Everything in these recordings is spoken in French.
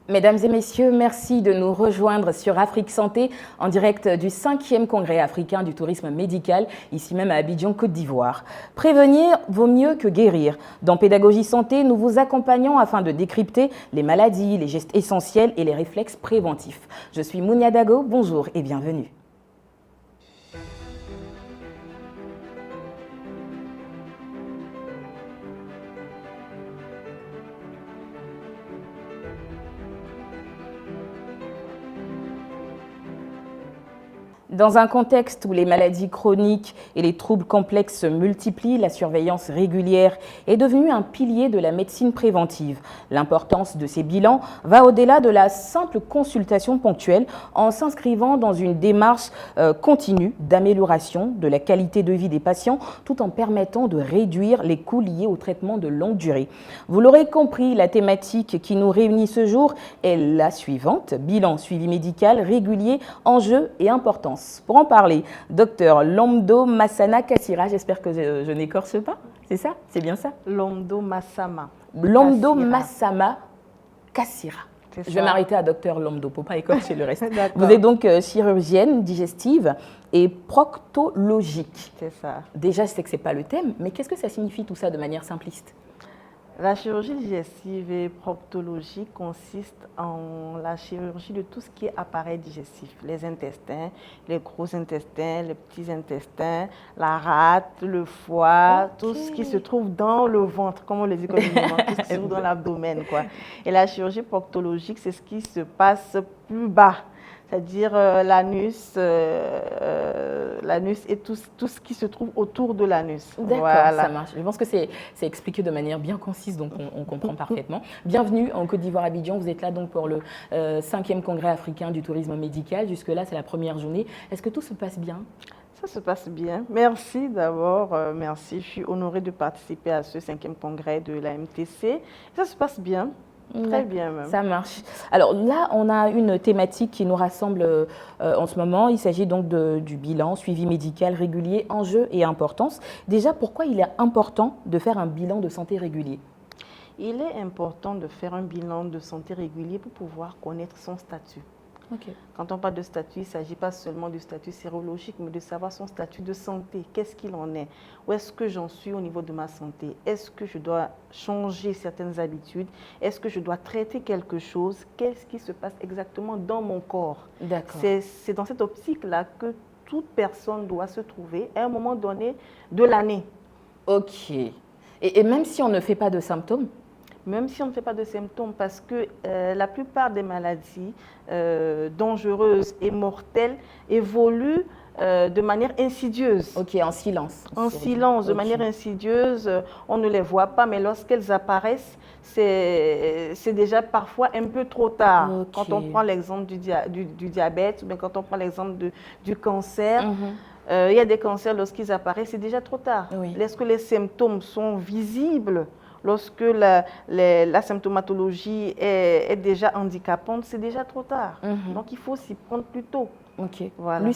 Mesdames et messieurs, merci de nous rejoindre sur Afrique Santé en direct du 5e Congrès africain du tourisme médical, ici même à Abidjan, Côte d'Ivoire. Prévenir vaut mieux que guérir. Dans Pédagogie Santé, nous vous accompagnons afin de décrypter les maladies, les gestes essentiels et les réflexes préventifs. Je suis Mounia Dago, bonjour et bienvenue. Dans un contexte où les maladies chroniques et les troubles complexes se multiplient, la surveillance régulière est devenue un pilier de la médecine préventive. L'importance de ces bilans va au-delà de la simple consultation ponctuelle en s'inscrivant dans une démarche continue d'amélioration de la qualité de vie des patients tout en permettant de réduire les coûts liés au traitement de longue durée. Vous l'aurez compris, la thématique qui nous réunit ce jour est la suivante: bilan, suivi médical régulier, enjeux et importance. Pour en parler, Dr Lomdo Massana Kassira, j'espère que je n'écorce pas, c'est ça? C'est bien ça? Lomdo Massama. Lomdo Massama Kassira. Je vais m'arrêter à Dr Lomdo pour ne pas écorcher le reste. Vous êtes donc chirurgienne digestive et proctologique. C'est ça. Déjà, je sais que ce n'est pas le thème, mais qu'est-ce que ça signifie tout ça de manière simpliste? La chirurgie digestive et proctologique consiste en la chirurgie de tout ce qui est appareil digestif. Les intestins, les gros intestins, les petits intestins, la rate, le foie, tout ce qui se trouve dans le ventre, comme on le dit communément, tout ce qui se trouve dans l'abdomen, quoi. Et la chirurgie proctologique, c'est ce qui se passe plus bas, c'est-à-dire l'anus et tout ce qui se trouve autour de l'anus. D'accord, voilà. Ça marche. Je pense que c'est expliqué de manière bien concise, donc on comprend parfaitement. Bienvenue en Côte d'Ivoire, Abidjan. Vous êtes là donc pour le 5e Congrès africain du tourisme médical. Jusque-là, c'est la première journée. Est-ce que tout se passe bien? Ça se passe bien. Merci d'abord. Merci. Je suis honorée de participer à ce 5e Congrès de la MTC. Ça se passe bien. Très bien même. Ça marche. Alors là, on a une thématique qui nous rassemble en ce moment. Il s'agit donc du bilan, suivi médical régulier, enjeux et importance. Déjà, pourquoi il est important de faire un bilan de santé régulier? Il est important de faire un bilan de santé régulier pour pouvoir connaître son statut. Okay. Quand on parle de statut, il ne s'agit pas seulement du statut sérologique, mais de savoir son statut de santé. Qu'est-ce qu'il en est? Où est-ce que j'en suis au niveau de ma santé? Est-ce que je dois changer certaines habitudes? Est-ce que je dois traiter quelque chose? Qu'est-ce qui se passe exactement dans mon corps? C'est dans cette optique-là que toute personne doit se trouver à un moment donné de l'année. Ok. Et même si on ne fait pas de symptômes? Même si on ne fait pas de symptômes, parce que la plupart des maladies dangereuses et mortelles évoluent de manière insidieuse. Ok, en silence. En silence, de manière insidieuse, on ne les voit pas, mais lorsqu'elles apparaissent, c'est déjà parfois un peu trop tard. Okay. Quand on prend l'exemple du diabète, ou bien quand on prend l'exemple du cancer, il y a des cancers, lorsqu'ils apparaissent, c'est déjà trop tard. Oui. Lorsque les symptômes sont visibles, lorsque la symptomatologie est déjà handicapante, c'est déjà trop tard. Donc, il faut s'y prendre plus tôt. Ok. Voilà.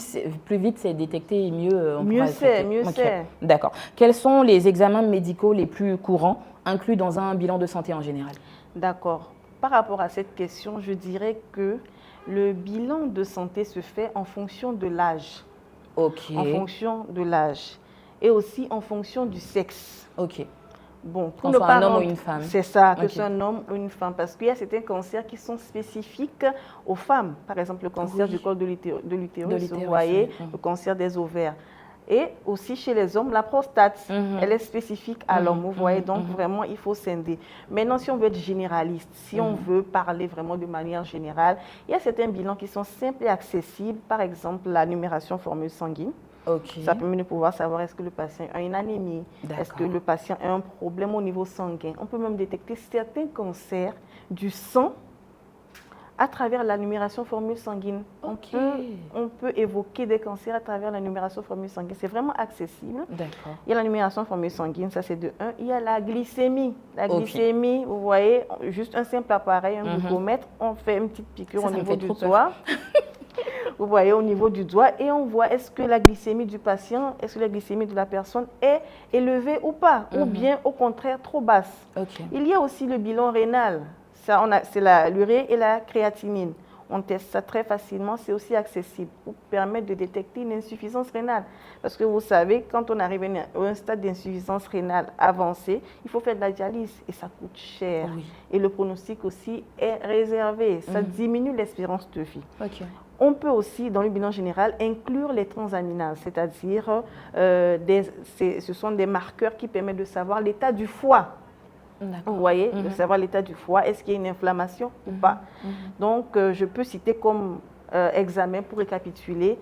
Plus vite c'est détecté, mieux on pourra c'est. Mieux c'est. D'accord. Quels sont les examens médicaux les plus courants inclus dans un bilan de santé en général? D'accord. Par rapport à cette question, je dirais que le bilan de santé se fait en fonction de l'âge. Ok. En fonction de l'âge. Et aussi en fonction du sexe. Ok. Bon, pour ne pas un homme ou une femme. C'est ça, que c'est un homme ou une femme. Parce qu'il y a certains cancers qui sont spécifiques aux femmes. Par exemple, le cancer du col de l'utérus, vous voyez, le cancer des ovaires. Et aussi chez les hommes, la prostate, elle est spécifique à l'homme, vous voyez. Donc, vraiment, il faut scinder. Maintenant, si on veut être généraliste, si on veut parler vraiment de manière générale, il y a certains bilans qui sont simples et accessibles. Par exemple, la numération formule sanguine. Okay. Ça permet de pouvoir savoir est-ce que le patient a une anémie, est-ce que le patient a un problème au niveau sanguin. On peut même détecter certains cancers du sang à travers la numération formule sanguine. Okay. On peut évoquer des cancers à travers la numération formule sanguine. C'est vraiment accessible. D'accord. Il y a la numération formule sanguine, ça c'est de 1. Il y a la glycémie. La glycémie, vous voyez, juste un simple appareil, un glucomètre, on fait une petite piqûre au niveau du doigt. Vous voyez au niveau du doigt et on voit est-ce que la glycémie du patient, est-ce que la glycémie de la personne est élevée ou pas, ou bien au contraire trop basse. Okay. Il y a aussi le bilan rénal. C'est l'urée et la créatinine. On teste ça très facilement, c'est aussi accessible pour permettre de détecter une insuffisance rénale. Parce que vous savez, quand on arrive à un stade d'insuffisance rénale avancé, il faut faire de la dialyse et ça coûte cher. Oui. Et le pronostic aussi est réservé, ça diminue l'espérance de vie. Okay. On peut aussi, dans le bilan général, inclure les transaminases, c'est-à-dire ce sont des marqueurs qui permettent de savoir l'état du foie. Vous voyez, de savoir l'état du foie, est-ce qu'il y a une inflammation ou pas. Donc, je peux citer comme examen pour récapituler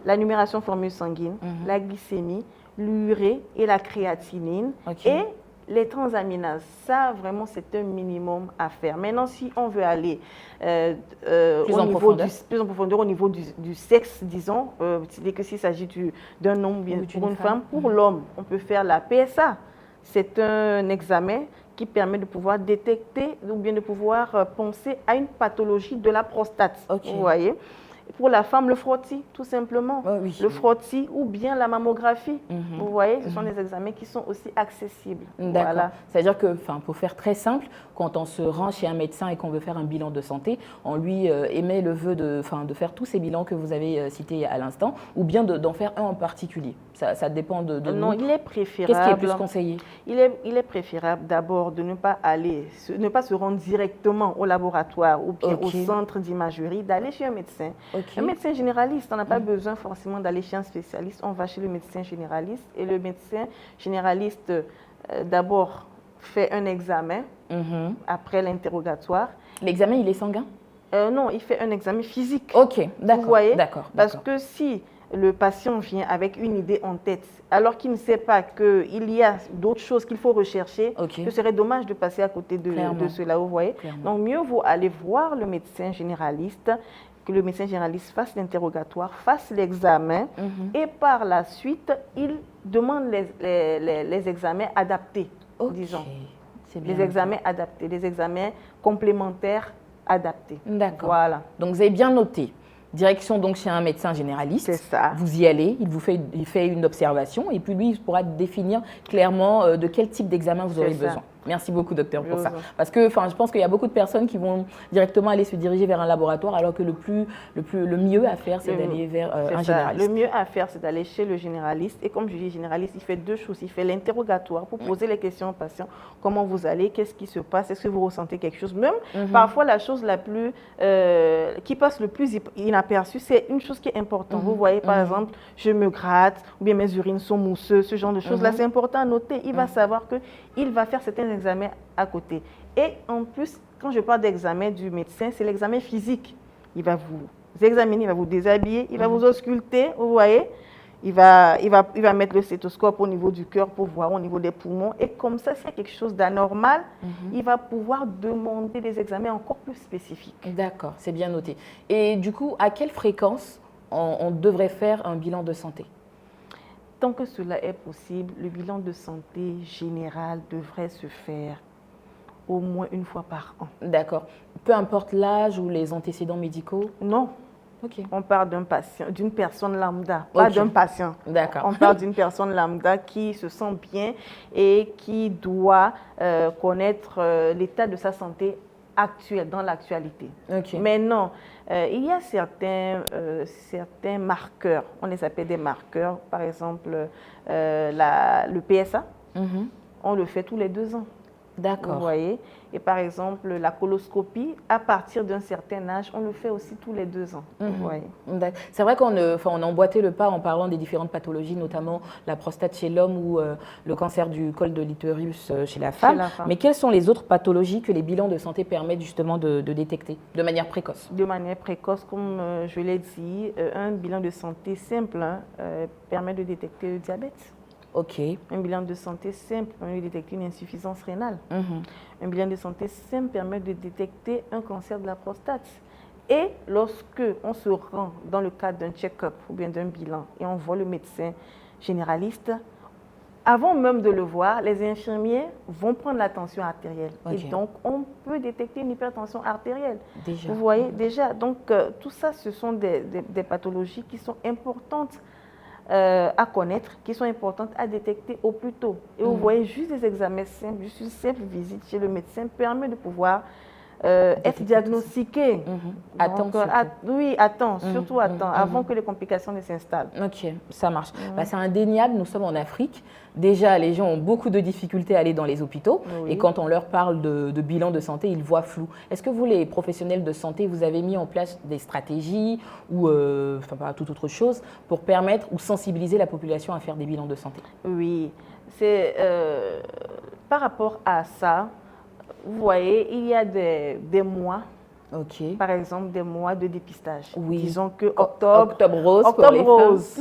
la numération formule sanguine, la glycémie, l'urée et la créatinine et les transaminases. Ça, vraiment, c'est un minimum à faire. Maintenant, si on veut aller plus en profondeur au niveau du sexe, disons, c'est-à-dire que s'il s'agit d'un homme ou bien pour une femme, pour l'homme, on peut faire la PSA. C'est un examen qui permet de pouvoir détecter ou bien de pouvoir penser à une pathologie de la prostate. Vous voyez. Pour la femme, le frottis, tout simplement. Le frottis ou bien la mammographie. Vous voyez, ce sont des examens qui sont aussi accessibles. D'accord. Voilà. C'est-à-dire que, pour faire très simple, quand on se rend chez un médecin et qu'on veut faire un bilan de santé, on lui émet le vœu de faire tous ces bilans que vous avez cités à l'instant, ou bien d'en faire un en particulier. Ça dépend de non, nous. Il est préférable. Qu'est-ce qui est plus conseillé? Il est préférable d'abord de ne pas se rendre directement au laboratoire ou bien au centre d'imagerie, d'aller chez un médecin. Un médecin généraliste, on n'a pas besoin forcément d'aller chez un spécialiste, on va chez le médecin généraliste et le médecin généraliste d'abord fait un examen après l'interrogatoire. L'examen, il est sanguin? Non, il fait un examen physique. Ok, d'accord. Vous voyez? Parce que si le patient vient avec une idée en tête, alors qu'il ne sait pas qu'il y a d'autres choses qu'il faut rechercher, ce serait dommage de passer à côté de cela, vous voyez. Donc, mieux vaut aller voir le médecin généraliste, que le médecin généraliste fasse l'interrogatoire, fasse l'examen, et par la suite, il demande les examens adaptés, disons. Les examens adaptés, les examens complémentaires adaptés. D'accord. Voilà. Donc, vous avez bien noté. Direction donc chez un médecin généraliste. C'est ça. Vous y allez, il fait une observation et puis lui, il pourra définir clairement de quel type d'examen vous aurez besoin. Merci beaucoup, docteur, pour ça. Parce que je pense qu'il y a beaucoup de personnes qui vont directement aller se diriger vers un laboratoire alors que le mieux à faire, c'est d'aller vers un généraliste. Le mieux à faire, c'est d'aller chez le généraliste. Et comme je dis généraliste, il fait deux choses. Il fait l'interrogatoire pour poser les questions au patient. Comment vous allez? Qu'est-ce qui se passe? Est-ce que vous ressentez quelque chose? Même parfois, la chose la plus qui passe le plus inaperçue, c'est une chose qui est importante. Vous voyez, par exemple, je me gratte ou bien mes urines sont mousseuses, ce genre de choses-là, c'est important à noter. Il va savoir qu'il va faire certains examens à côté. Et en plus, quand je parle d'examen du médecin, c'est l'examen physique. Il va vous examiner, il va vous déshabiller, il va vous ausculter, vous voyez. Il va mettre le stéthoscope au niveau du cœur pour voir au niveau des poumons. Et comme ça, s'il y a quelque chose d'anormal, il va pouvoir demander des examens encore plus spécifiques. D'accord, c'est bien noté. Et du coup, à quelle fréquence on devrait faire un bilan de santé? Tant que cela est possible, le bilan de santé général devrait se faire au moins une fois par an. D'accord. Peu importe l'âge ou les antécédents médicaux? Non. On parle d'une personne lambda, pas d'un patient. D'accord. On parle d'une personne lambda qui se sent bien et qui doit connaître l'état de sa santé actuelle, dans l'actualité. Mais non, il y a certains marqueurs, on les appelle des marqueurs, par exemple le PSA, on le fait tous les 2 ans. D'accord. Vous voyez. Et par exemple, la coloscopie, à partir d'un certain âge, on le fait aussi tous les 2 ans. Vous voyez. C'est vrai qu'on a emboîté le pas en parlant des différentes pathologies, notamment la prostate chez l'homme ou le cancer du col de l'utérus chez la femme. Mais quelles sont les autres pathologies que les bilans de santé permettent justement de détecter de manière précoce? De manière précoce, comme je l'ai dit, un bilan de santé simple permet de détecter le diabète. Un bilan de santé simple permet de détecter une insuffisance rénale. Un bilan de santé simple permet de détecter un cancer de la prostate. Et lorsque on se rend dans le cadre d'un check-up ou bien d'un bilan et on voit le médecin généraliste, avant même de le voir, les infirmiers vont prendre la tension artérielle. Et donc, on peut détecter une hypertension artérielle. Déjà. Vous voyez, déjà. Donc, tout ça, ce sont des pathologies qui sont importantes à connaître, qui sont importantes à détecter au plus tôt. Et vous voyez, juste des examens simples, juste une simple visite chez le médecin permet de pouvoir être diagnostiqué. Attends, oui, attends, surtout attends, avant que les complications ne s'installent. Ok, ça marche. Bah, c'est indéniable, nous sommes en Afrique. Déjà, les gens ont beaucoup de difficultés à aller dans les hôpitaux. Oui. Et quand on leur parle de bilan de santé, ils voient flou. Est-ce que vous, les professionnels de santé, vous avez mis en place des stratégies ou pas toute autre chose pour permettre ou sensibiliser la population à faire des bilans de santé? Oui, c'est par rapport à ça. Vous voyez, il y a des mois, par exemple des mois de dépistage. Oui. Disons que octobre rose,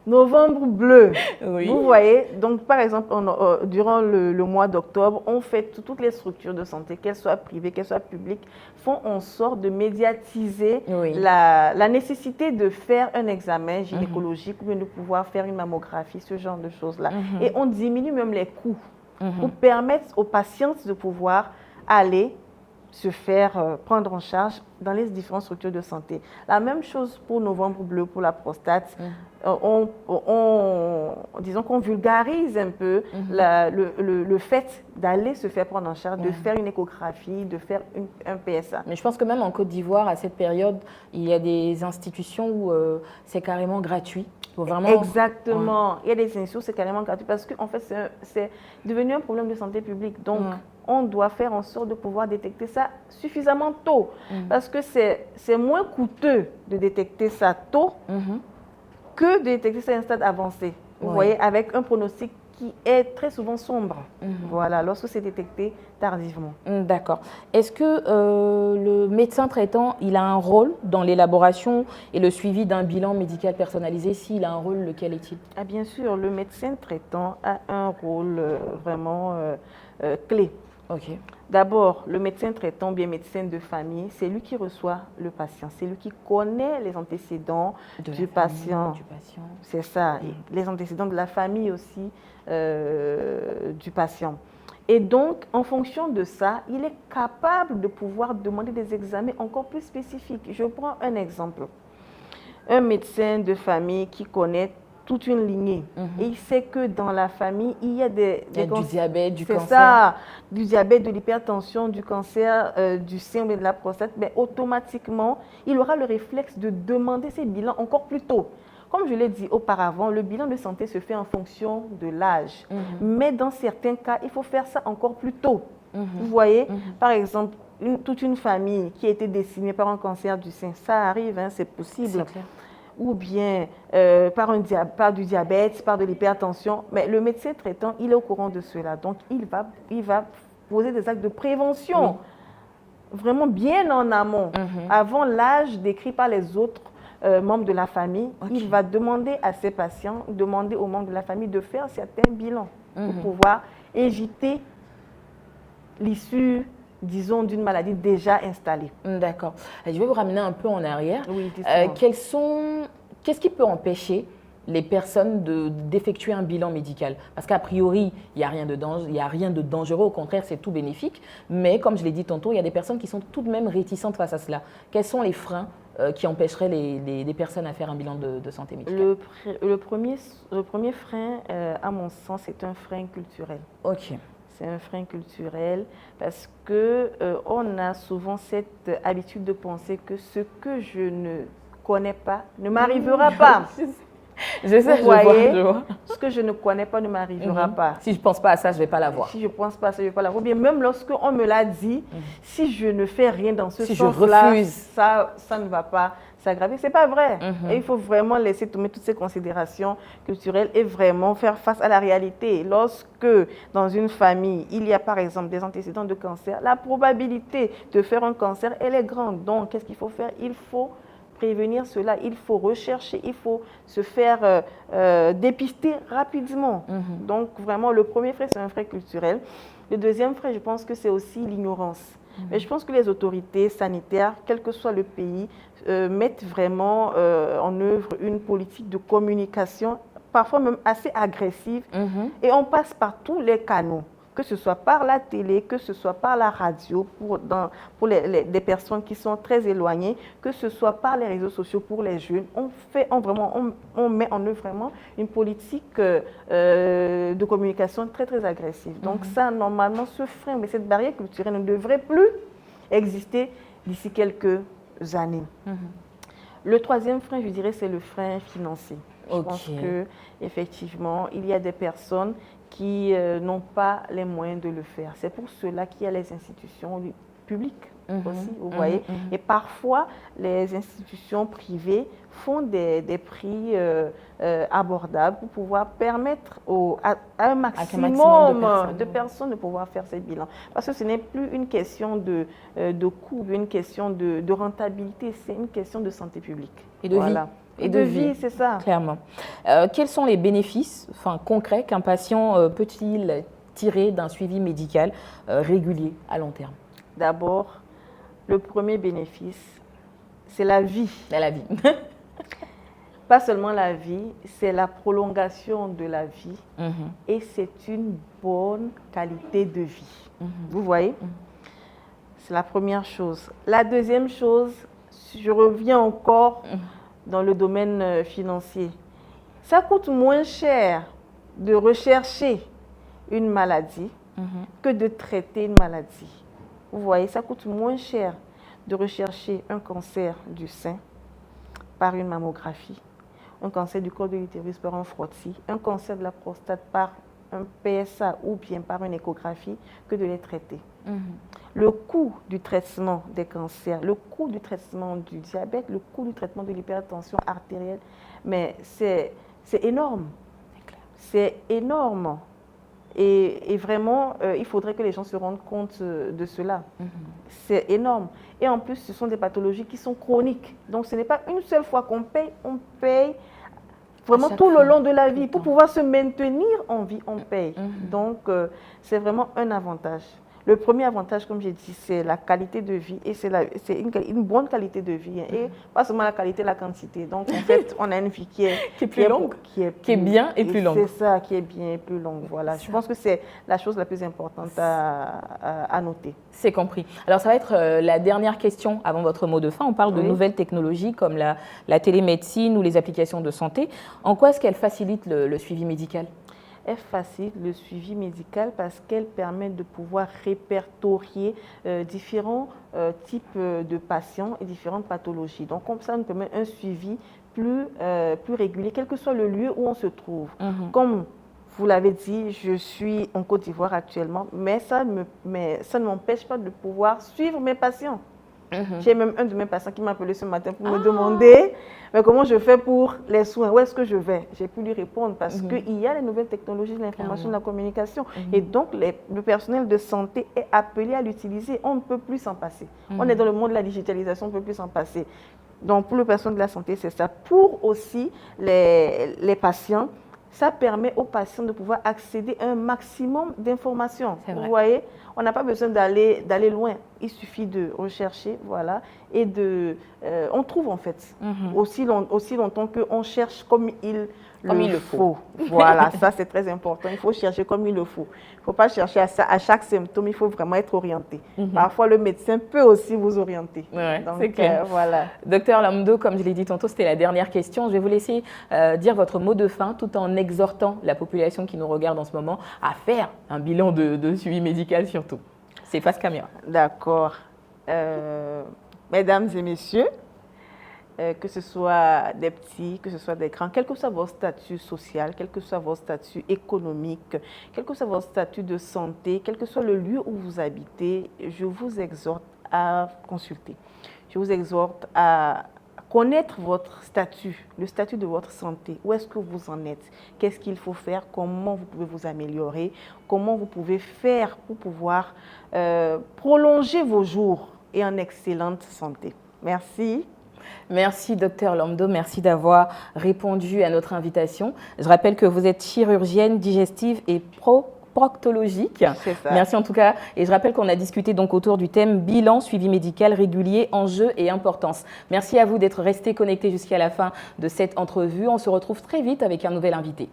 novembre bleu. Oui. Vous voyez, donc par exemple, durant le mois d'octobre, on fait toutes les structures de santé, qu'elles soient privées, qu'elles soient publiques, font en sorte de médiatiser la nécessité de faire un examen gynécologique ou bien de pouvoir faire une mammographie, ce genre de choses-là. Et on diminue même les coûts pour permettre aux patientes de pouvoir aller se faire prendre en charge dans les différentes structures de santé. La même chose pour Novembre bleu, pour la prostate. Disons qu'on vulgarise un peu le fait d'aller se faire prendre en charge, de faire une échographie, de faire un PSA. Mais je pense que même en Côte d'Ivoire, à cette période, il y a des institutions où c'est carrément gratuit. Vraiment... Exactement. Il y a des institutions où c'est carrément gratuit parce que en fait, c'est devenu un problème de santé publique. Donc, on doit faire en sorte de pouvoir détecter ça suffisamment tôt. Parce que c'est moins coûteux de détecter ça tôt que de détecter ça à un stade avancé. Vous voyez, avec un pronostic qui est très souvent sombre. Voilà, lorsque c'est détecté tardivement. D'accord. Est-ce que le médecin traitant, il a un rôle dans l'élaboration et le suivi d'un bilan médical personnalisé? S'il a un rôle, lequel est-il? Ah, bien sûr, le médecin traitant a un rôle vraiment clé. D'abord, le médecin traitant, bien médecin de famille, c'est lui qui reçoit le patient. C'est lui qui connaît les antécédents du patient. C'est ça, les antécédents de la famille aussi du patient. Et donc, en fonction de ça, il est capable de pouvoir demander des examens encore plus spécifiques. Je prends un exemple. Un médecin de famille qui connaît toute une lignée. Et il sait que dans la famille, il y a du diabète, du cancer. C'est ça, du diabète, de l'hypertension, du cancer, du sein et de la prostate. Mais automatiquement, il aura le réflexe de demander ces bilans encore plus tôt. Comme je l'ai dit auparavant, le bilan de santé se fait en fonction de l'âge. Mais dans certains cas, il faut faire ça encore plus tôt. Vous voyez, par exemple, toute une famille qui a été décimée par un cancer du sein, ça arrive, hein, c'est possible. Ou bien par du diabète, par de l'hypertension. Mais le médecin traitant, il est au courant de cela. Donc, il va poser des actes de prévention, vraiment bien en amont, avant l'âge décrit par les autres membres de la famille. Il va demander à ses patients, demander aux membres de la famille de faire certains bilans pour pouvoir éviter l'issue, disons, d'une maladie déjà installée. D'accord. Je vais vous ramener un peu en arrière. Oui, qu'est-ce qui peut empêcher les personnes d'effectuer un bilan médical? Parce qu'a priori, il n'y a rien de dangereux, au contraire, c'est tout bénéfique. Mais comme je l'ai dit tantôt, il y a des personnes qui sont tout de même réticentes face à cela. Quels sont les freins qui empêcheraient les personnes à faire un bilan de santé médicale? Le premier frein, à mon sens, c'est un frein culturel. C'est un frein culturel parce qu'on a souvent cette habitude de penser que ce que je ne connais pas ne m'arrivera pas. Je sais, vous voyez, je vois. Ce que je ne connais pas ne m'arrivera pas. Si je ne pense pas à ça, je ne vais pas l'avoir. Si je ne pense pas à ça, je ne vais pas l'avoir. Bien, même lorsqu'on me l'a dit, si je ne fais rien dans ce sens-là, ça ne va pas s'aggraver. Ce n'est pas vrai. Et il faut vraiment laisser tomber toutes ces considérations culturelles et vraiment faire face à la réalité. Lorsque dans une famille, il y a par exemple des antécédents de cancer, la probabilité de faire un cancer, elle est grande. Donc, qu'est-ce qu'il faut faire? Il faut prévenir cela, il faut rechercher, il faut se faire dépister rapidement. Donc, vraiment, le premier frein, c'est un frein culturel. Le deuxième frein, je pense que c'est aussi l'ignorance. Mais je pense que les autorités sanitaires, quel que soit le pays, mettent vraiment en œuvre une politique de communication, parfois même assez agressive, et on passe par tous les canaux. que ce soit par la télé, que ce soit par la radio, pour des personnes qui sont très éloignées, que ce soit par les réseaux sociaux pour les jeunes. On met en œuvre vraiment une politique de communication très, très agressive. Donc ça, normalement, ce frein, mais cette barrière culturelle ne devrait plus exister d'ici quelques années. Le troisième frein, je dirais, c'est le frein financier. Je pense qu'effectivement, il y a des personnes qui n'ont pas les moyens de le faire. C'est pour cela qu'il y a les institutions publiques aussi, vous voyez. Et parfois, les institutions privées font des prix abordables pour pouvoir permettre à un maximum de personnes de pouvoir faire ces bilans. Parce que ce n'est plus une question de coût, une question de rentabilité, c'est une question de santé publique. Et de vie. Et de vie, c'est ça. Clairement. Quels sont les bénéfices concrets qu'un patient peut-il tirer d'un suivi médical régulier à long terme? D'abord, le premier bénéfice, c'est la vie. La vie. Pas seulement la vie, c'est la prolongation de la vie et c'est une bonne qualité de vie. Vous voyez? C'est la première chose. La deuxième chose, je reviens encore dans le domaine financier. Ça coûte moins cher de rechercher une maladie que de traiter une maladie. Vous voyez, ça coûte moins cher de rechercher un cancer du sein par une mammographie, un cancer du col de l'utérus par un frottis, un cancer de la prostate par un PSA ou bien par une échographie que de les traiter. Le coût du traitement des cancers, le coût du traitement du diabète, le coût du traitement de l'hypertension artérielle, mais c'est énorme. C'est énorme. Et vraiment, il faudrait que les gens se rendent compte de cela. C'est énorme. Et en plus, ce sont des pathologies qui sont chroniques. Donc, ce n'est pas une seule fois qu'on paye, on paye vraiment tout le long de la vie. Pour pouvoir se maintenir en vie, on paye. Donc, c'est vraiment un avantage. Le premier avantage, comme j'ai dit, c'est la qualité de vie et c'est une bonne qualité de vie. Et pas seulement la qualité, la quantité. Donc, en fait, on a une vie qui est plus longue, qui est bien et plus longue. C'est ça, qui est bien et plus longue. Voilà. Je pense que c'est la chose la plus importante à noter. C'est compris. Alors, ça va être la dernière question avant votre mot de fin. On parle de nouvelles technologies comme la télémédecine ou les applications de santé. En quoi est-ce qu'elles facilitent le suivi médical? Elle facilite le suivi médical parce qu'elle permet de pouvoir répertorier différents types de patients et différentes pathologies. Donc, comme ça, nous permet un suivi plus régulier, quel que soit le lieu où on se trouve. Comme vous l'avez dit, je suis en Côte d'Ivoire actuellement, mais ça ne m'empêche pas de pouvoir suivre mes patients. J'ai même un de mes patients qui m'a appelé ce matin pour me demander mais comment je fais pour les soins, où est-ce que je vais? J'ai pu lui répondre parce qu'il y a les nouvelles technologies de l'information, de la communication. Et donc, le personnel de santé est appelé à l'utiliser. On ne peut plus s'en passer. On est dans le monde de la digitalisation, on ne peut plus s'en passer. Donc, pour le personnel de la santé, c'est ça. Pour aussi les patients, ça permet aux patients de pouvoir accéder à un maximum d'informations. Vous voyez, on n'a pas besoin d'aller loin. Il suffit de rechercher, voilà, et on trouve en fait, aussi longtemps qu'on cherche comme il le faut. Voilà, ça c'est très important. Il faut chercher comme il le faut. Il ne faut pas chercher à chaque symptôme, il faut vraiment être orienté. Parfois, le médecin peut aussi vous orienter. C'est clair. Voilà. Docteur Lamdo, comme je l'ai dit tantôt, c'était la dernière question. Je vais vous laisser dire votre mot de fin tout en exhortant la population qui nous regarde en ce moment à faire un bilan de suivi médical surtout. C'est face caméra. D'accord. Mesdames et messieurs, que ce soit des petits, que ce soit des grands, quel que soit votre statut social, quel que soit votre statut économique, quel que soit votre statut de santé, quel que soit le lieu où vous habitez, je vous exhorte à consulter. Je vous exhorte à connaître votre statut, le statut de votre santé. Où est-ce que vous en êtes? Qu'est-ce qu'il faut faire? Comment vous pouvez vous améliorer? Comment vous pouvez faire pour pouvoir prolonger vos jours et en excellente santé? Merci. Merci, docteur Lamdo. Merci d'avoir répondu à notre invitation. Je rappelle que vous êtes chirurgienne digestive et proctologique. C'est ça. Merci en tout cas. Et je rappelle qu'on a discuté donc autour du thème bilan, suivi médical régulier, enjeux et importance. Merci à vous d'être restés connectés jusqu'à la fin de cette entrevue. On se retrouve très vite avec un nouvel invité.